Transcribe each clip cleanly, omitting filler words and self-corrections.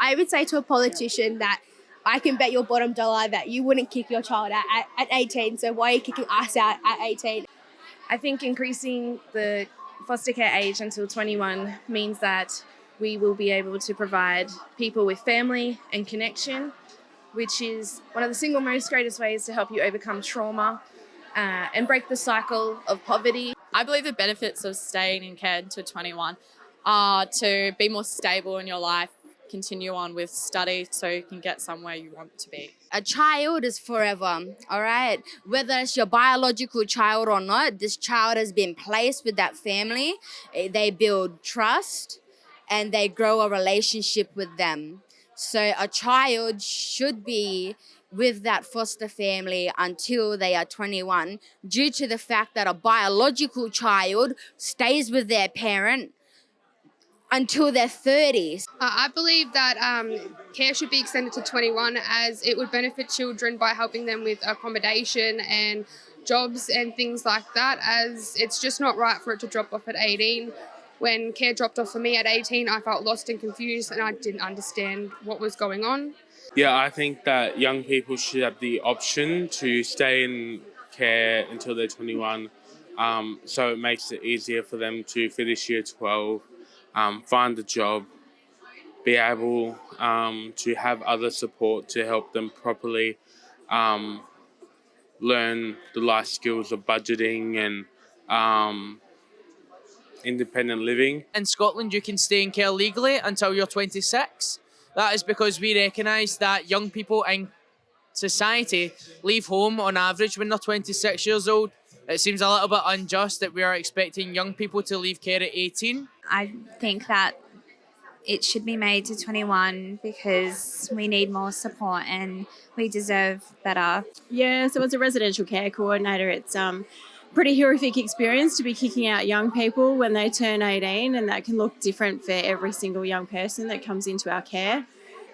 I would say to a politician that I can bet your bottom dollar that you wouldn't kick your child out at 18, so why are you kicking us out at 18? I think increasing the foster care age until 21 means that we will be able to provide people with family and connection, which is one of the single most greatest ways to help you overcome trauma and break the cycle of poverty. I believe the benefits of staying in care to 21 are to be more stable in your life, continue on with study so you can get somewhere you want to be. A child is forever, all right? Whether it's your biological child or not, this child has been placed with that family. They build trust and they grow a relationship with them. So a child should be with that foster family until they are 21, due to the fact that a biological child stays with their parent until their 30s. I believe that care should be extended to 21, as it would benefit children by helping them with accommodation and jobs and things like that, as it's just not right for it to drop off at 18. When care dropped off for me at 18, I felt lost and confused and I didn't understand what was going on. Yeah, I think that young people should have the option to stay in care until they're 21, so it makes it easier for them to finish year 12, find a job, be able to have other support to help them properly learn the life skills of budgeting and independent living. In Scotland, you can stay in care legally until you're 26. That is because we recognise that young people in society leave home on average when they're 26 years old. It seems a little bit unjust that we are expecting young people to leave care at 18. I think that it should be made to 21 because we need more support and we deserve better. Yeah, so as a residential care coordinator, it's pretty horrific experience to be kicking out young people when they turn 18, and that can look different for every single young person that comes into our care.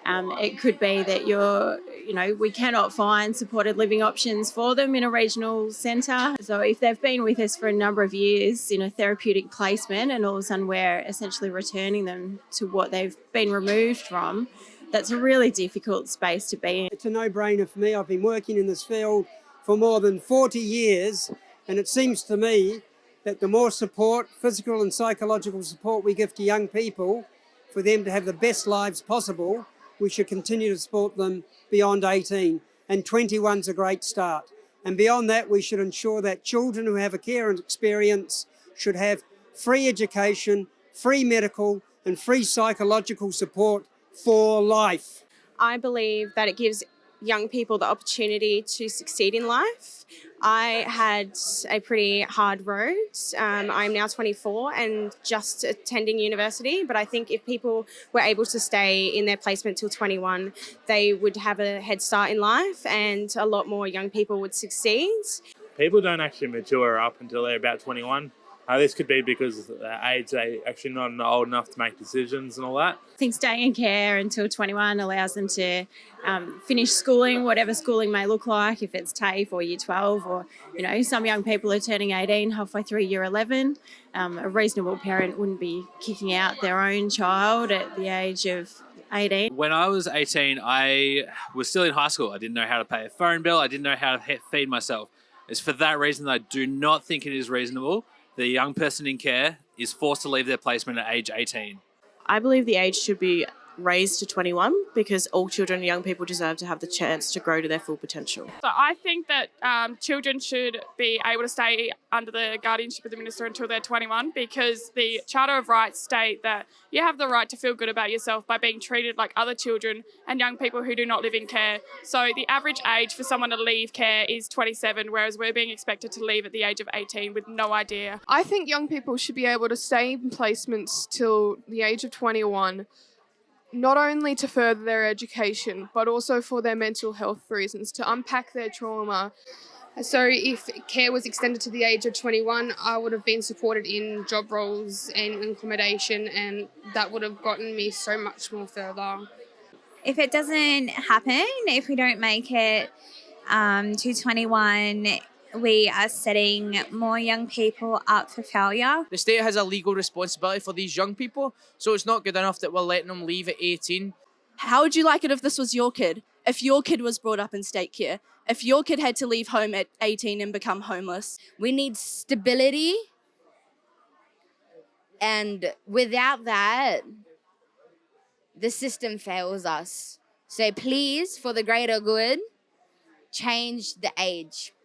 It could be that we cannot find supported living options for them in a regional centre. So if they've been with us for a number of years in a therapeutic placement and all of a sudden we're essentially returning them to what they've been removed from, that's a really difficult space to be in. It's a no-brainer for me. I've been working in this field for more than 40 years, and it seems to me that the more support, physical and psychological support we give to young people for them to have the best lives possible, we should continue to support them beyond 18, and 21's a great start. And beyond that, we should ensure that children who have a care experience should have free education, free medical and free psychological support for life. I believe that it gives young people the opportunity to succeed in life. I had a pretty hard road. I'm now 24 and just attending university, but I think if people were able to stay in their placement till 21, they would have a head start in life and a lot more young people would succeed. People don't actually mature up until they're about 21. This could be because of the age they're actually not old enough to make decisions and all that. I think staying in care until 21 allows them to finish schooling, whatever schooling may look like, if it's TAFE or Year 12, or, some young people are turning 18 halfway through Year 11. A reasonable parent wouldn't be kicking out their own child at the age of 18. When I was 18, I was still in high school. I didn't know how to pay a phone bill. I didn't know how to feed myself. It's for that reason that I do not think it is reasonable the young person in care is forced to leave their placement at age 18. I believe the age should be raised to 21 because all children and young people deserve to have the chance to grow to their full potential. So I think that children should be able to stay under the guardianship of the minister until they're 21, because the Charter of Rights state that you have the right to feel good about yourself by being treated like other children and young people who do not live in care. So the average age for someone to leave care is 27, whereas we're being expected to leave at the age of 18 with no idea. I think young people should be able to stay in placements till the age of 21, not only to further their education, but also for their mental health reasons, to unpack their trauma. So if care was extended to the age of 21, I would have been supported in job roles and accommodation, and that would have gotten me so much more further. If it doesn't happen, if we don't make it to 21, we are setting more young people up for failure. The state has a legal responsibility for these young people, so it's not good enough that we're letting them leave at 18. How would you like it if this was your kid? If your kid was brought up in state care? If your kid had to leave home at 18 and become homeless? We need stability. And without that, the system fails us. So please, for the greater good, change the age.